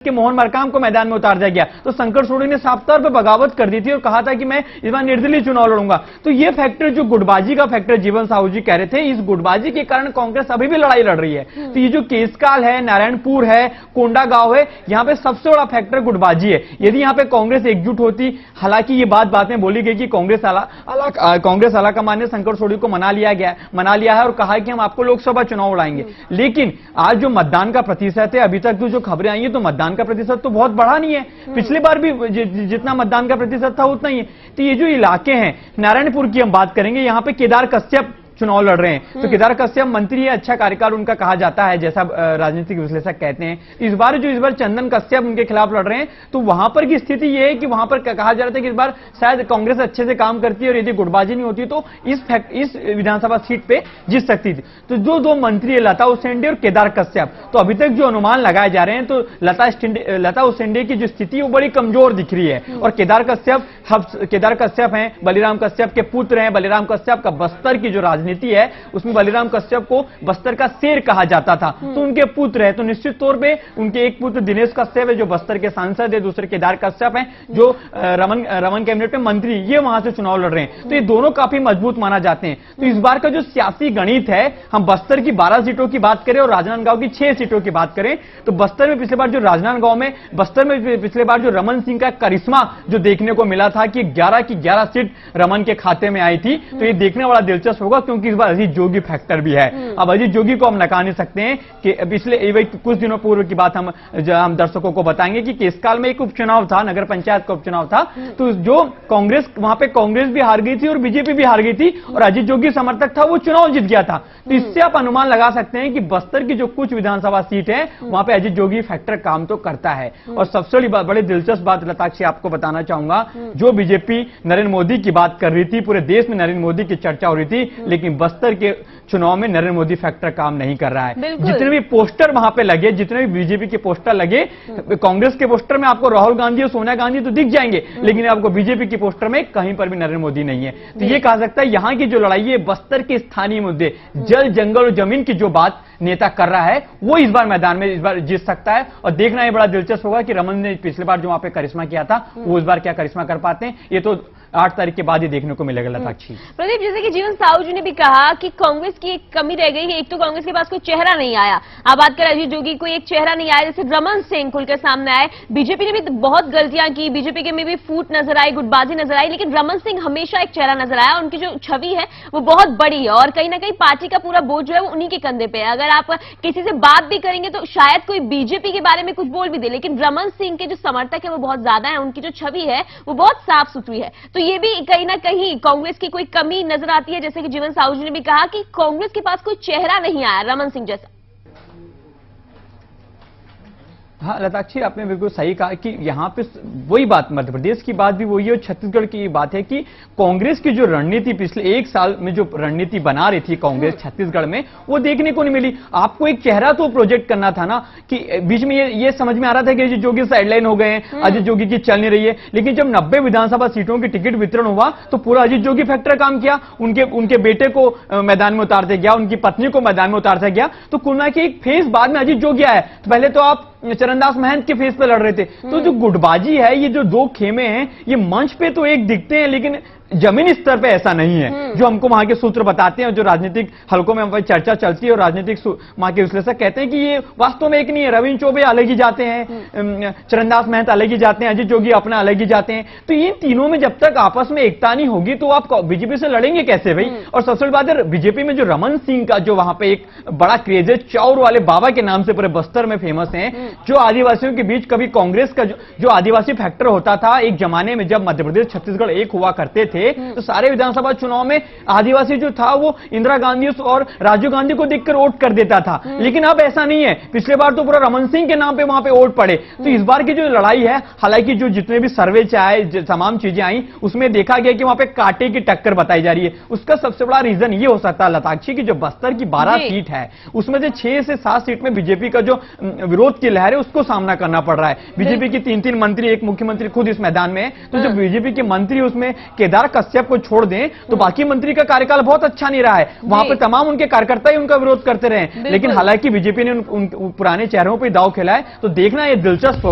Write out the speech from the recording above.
कि मोहन मरकाम को मैदान में उतार दिया गया तो शंकर सोढ़ी ने साफ तौर पर बगावत कर दी थी और कहा था कि मैं इस बार निर्दलीय चुनाव लड़ूंगा। तो ये फैक्टर जो गुटबाजी का फैक्टर जीवन साहू जी कह रहे थे, इस गुटबाजी के कारण कांग्रेस अभी भी लड़ाई लड़ रही है। तो ये जो केसकाल है, नारायणपुर है, कोंडागांव है, यहां पे सबसे बड़ा फैक्टर गुटबाजी है। यदि यहां पे कांग्रेस एकजुट होती, हालांकि ये बात में बोली गई कि कांग्रेस आलाकमान ने शंकर सोढ़ी को मना लिया है और कहा कि हम आपको लोकसभा चुनाव लड़ाएंगे। लेकिन आज जो मतदान का प्रतिशत है, अभी तक जो खबरें आई है, तो मतदान का प्रतिशत तो बहुत बढ़ा नहीं है। पिछली बार भी जितना मतदान का प्रतिशत था उतना ही है। तो ये जो इलाके हैं, नारायणपुर की हम बात करेंगे, यहां पे केदार कश्यप चुनाव लड़ रहे हैं। तो केदार कश्यप मंत्री है, अच्छा कार्यकाल उनका कहा जाता है, जैसा राजनीतिक विश्लेषक कहते हैं। इस बार चंदन कश्यप उनके खिलाफ लड़ रहे हैं, तो वहां पर की स्थिति यह है कि वहां पर कहा जा रहा था कि इस बार शायद कांग्रेस अच्छे से काम करती है और यदि गुटबाजी नहीं होती तो इस विधानसभा सीट पे जीत सकती थी। तो जो दो मंत्री है, लता उसेंडे और केदार कश्यप, तो अभी तक जो अनुमान लगाए जा रहे हैं, तो लता उसेंडे की जो स्थिति है वो बड़ी कमजोर दिख रही है। और केदार कश्यप हैं, बलिराम कश्यप के पुत्र हैं। बलिराम कश्यप का बस्तर की जो राजनीति है, उसमें बलिराम कश्यप को बस्तर का शेर कहा जाता था। तो उनके पुत्र है, तो निश्चित तौर पे उनके एक पुत्र दिनेश कश्यप है जो बस्तर के सांसद है, दूसरे केदार कश्यप हैं जो रमन कैबिनेट में मंत्री, ये वहां से चुनाव लड़ रहे हैं। तो ये दोनों काफी मजबूत माना जाते हैं। तो इस बार का जो सियासी गणित है, हम बस्तर की 12 सीटों की बात करें और राजनांदगांव की 6 सीटों की बात करें, तो बस्तर में पिछले बार जो रमन सिंह का करिश्मा जो देखने को मिला था कि 11 की 11 सीट रमन के खाते में आई थी, तो ये देखने वाला दिलचस्प होगा, क्योंकि इस बार अजीत जोगी फैक्टर भी है। अब अजीत जोगी को हम नकार नहीं सकते हैं कि पिछले कुछ दिनों पूर्व की बात हम दर्शकों को बताएंगे कि केसकाल में एक उपचुनाव था, नगर पंचायत का उपचुनाव था। तो जो कांग्रेस, वहां पे कांग्रेस भी हार गई थी और बीजेपी भी हार गई थी और अजीत जोगी समर्थक था, वो चुनाव जीत गया था। तो इससे आप अनुमान लगा सकते हैं कि बस्तर की जो कुछ विधानसभा सीट है, वहां पे अजीत जोगी फैक्टर काम तो करता है। और सबसे बड़ी दिलचस्प बात लताक्षी आपको बताना चाहूंगा, जो बीजेपी नरेंद्र मोदी की बात कर रही थी, पूरे देश में नरेंद्र मोदी की चर्चा हो रही थी, लेकिन बस्तर के चुनाव में नरेंद्र मोदी फैक्टर काम नहीं कर रहा है। जितने भी पोस्टर वहां पे लगे, जितने भी बीजेपी के पोस्टर लगे, कांग्रेस के पोस्टर में आपको राहुल गांधी और सोनिया गांधी तो दिख जाएंगे, लेकिन आपको बीजेपी के पोस्टर में कहीं पर भी नरेंद्र मोदी नहीं है। तो ये कहा सकता है यहां की जो लड़ाई है, बस्तर के स्थानीय मुद्दे, जल, जंगल और जमीन की जो बात नेता कर रहा है, वो इस बार मैदान में इस बार जीत सकता है। और देखना ये बड़ा दिलचस्प होगा कि रमन ने पिछली बार जो वहां पे करिश्मा किया था, वो इस बार क्या करिश्मा कर पाते हैं। ये तो 8 तारीख के बाद ही देखने को मिलेगा लताक्षी। प्रदीप, जैसे कि जीवन साहू जी ने भी कहा कि कांग्रेस की एक कमी रह गई है, एक तो कांग्रेस के पास कोई चेहरा नहीं आया। आप बात करें अजीत जोगी, कोई एक चेहरा नहीं आया, जैसे रमन सिंह खुल के सामने आए। बीजेपी ने भी बहुत गलतियां की, बीजेपी के में भी फूट नजर आई, गुटबाजी नजर आई, लेकिन रमन सिंह हमेशा एक चेहरा नजर आया। उनकी जो छवि है वो बहुत बड़ी है और कहीं ना कहीं पार्टी का पूरा बोझ जो है वो उन्हीं के कंधे पे है। अगर आप किसी से बात भी करेंगे तो शायद कोई बीजेपी के बारे में कुछ बोल भी दे, लेकिन रमन सिंह के जो समर्थक है वो बहुत ज्यादा है, उनकी जो छवि है वो बहुत साफ सुथरी है। तो ये भी कहीं ना कहीं कांग्रेस की कोई कमी नजर आती है, जैसे कि जीवन साहू जी ने भी कहा कि कांग्रेस के पास कोई चेहरा नहीं आया रमन सिंह जैसा। हाँ लताक्षी, आपने बिल्कुल सही कहा कि यहां पे वही बात, मध्य प्रदेश की बात भी वही है और छत्तीसगढ़ की बात है कि कांग्रेस की जो रणनीति पिछले 1 साल में जो रणनीति बना रही थी कांग्रेस छत्तीसगढ़ में, वो देखने को नहीं मिली। आपको एक चेहरा तो प्रोजेक्ट करना था ना, कि बीच में ये समझ में आ रहा था कि अजीत जोगी साइडलाइन हो गए हैं, अजीत जोगी की चल नहीं रही है। लेकिन जब 90 विधानसभा सीटों की टिकट वितरण हुआ तो पूरा अजीत जोगी फैक्टर काम किया। उनके बेटे को मैदान में उतार दिया गया, उनकी पत्नी को मैदान में उतार दिया गया। तो कुल मिला के एक फेज बाद में अजीत जोगी आया। तो पहले तो आप चरणदास महंत के फेस पे लड़ रहे थे। तो जो गुटबाजी है, ये जो दो खेमे हैं, ये मंच पे तो एक दिखते हैं, लेकिन जमीनी स्तर पे ऐसा नहीं है, जो हमको वहां के सूत्र बताते हैं, जो राजनीतिक हलकों में हमारी चर्चा चलती है और राजनीतिक वहां के विश्लेषक कहते हैं कि ये वास्तव में एक नहीं है। रविंद्र चौबे अलग ही जाते हैं, चरणदास महंत अलग ही जाते हैं, अजीत जोगी अपना अलग ही जाते हैं। तो इन तीनों में जब तक आपस में एकता नहीं होगी तो आप बीजेपी से लड़ेंगे कैसे भाई। और सबसे बड़ी बात है, बीजेपी में जो रमन सिंह का जो वहां पे एक बड़ा क्रेज है, चौर वाले बाबा के नाम से पूरे बस्तर में फेमस है, जो आदिवासियों के बीच कभी कांग्रेस का जो आदिवासी फैक्टर होता था एक जमाने में, जब मध्य प्रदेश छत्तीसगढ़ एक हुआ करते थे, तो सारे विधानसभा चुनाव में आदिवासी जो था वो इंदिरा गांधी और राजीव गांधी को देखकर वोट कर देता था। लेकिन अब ऐसा नहीं है। पिछले बार तो पूरा रमन सिंह के नाम पे वहां पे वोट पड़े। तो इस बार की जो लड़ाई है, हालांकि जो जितने भी सर्वे आए, तमाम चीजें आई, उसमें देखा गया कि वहां पे कांटे की टक्कर बताई जा रही है। उसका सबसे बड़ा रीजन ये हो सकता है लताक्षी की जो बस्तर की 12 सीट है, उसमें से 6 से 7 सीट में बीजेपी का जो विरोध की लहर है उसको सामना करना पड़ रहा है। बीजेपी की 3-3 मंत्री, एक मुख्यमंत्री खुद इस मैदान में है। तो जो बीजेपी के मंत्री उसमें केदार कश्यप को छोड़ दें तो बाकी मंत्री का कार्यकाल बहुत अच्छा नहीं रहा है। वहां पर तमाम उनके कार्यकर्ता ही उनका विरोध करते रहे। लेकिन हालांकि बीजेपी ने उन पुराने चेहरों पर दांव खेला है। तो देखना यह दिलचस्प